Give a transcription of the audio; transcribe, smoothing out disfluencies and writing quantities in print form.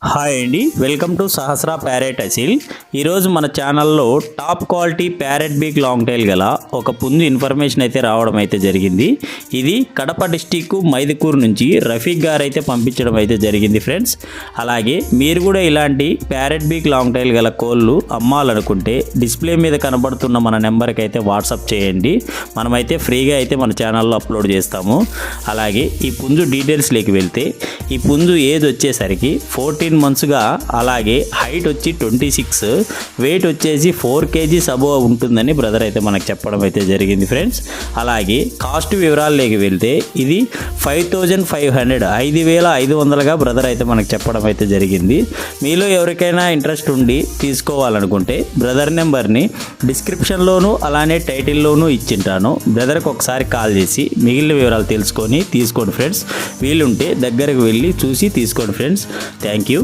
Hi అండి, welcome to Sahasra parrot Aseel. ఈరోజు మన ఛానల్లో top quality parrot beak long tail గల ఒక పుంజు ఇన్ఫర్మేషన్ అయితే రావడం అయితే జరిగింది. ఇది కడప డిస్టిక్ మైదుకూరు నుంచి రఫీక్ గారు అయితే పంపించడం అయితే జరిగింది ఫ్రెండ్స్. అలాగే మీరు కూడా ఇలాంటి ప్యారెట్ బీక్ లాంగ్ టైల్ గల కోళ్ళు అమ్మాలనుకుంటే డిస్ప్లే మీద కనబడుతున్న మన నెంబర్కి అయితే వాట్సాప్ చేయండి. మనమైతే ఫ్రీగా అయితే మన ఛానల్లో అప్లోడ్ చేస్తాము. అలాగే ఈ పుంజు డీటెయిల్స్లోకి వెళ్తే ఈ పుంజు ఏజ్ వచ్చేసరికి 14 మంత్స్గా, అలాగే హైట్ వచ్చి 26, వెయిట్ వచ్చేసి 4 kgs అబోవ్ ఉంటుందని బ్రదర్ అయితే మనకు చెప్పడం అయితే జరిగింది ఫ్రెండ్స్. అలాగే కాస్ట్ వివరాల్లోకి వెళ్తే ఇది 5500 5500గా బ్రదర్ అయితే మనకు చెప్పడం అయితే జరిగింది. మీలో ఎవరికైనా ఇంట్రెస్ట్ ఉండి తీసుకోవాలనుకుంటే బ్రదర్ నెంబర్ని డిస్క్రిప్షన్లోను అలానే టైటిల్లోనూ ఇచ్చింటాను. బ్రదర్కి ఒకసారి కాల్ చేసి మిగిలిన వివరాలు తెలుసుకొని తీసుకోండి ఫ్రెండ్స్. వీలుంటే దగ్గరకు వెళ్ళి చూసి తీసుకోండి ఫ్రెండ్స్. Thank you.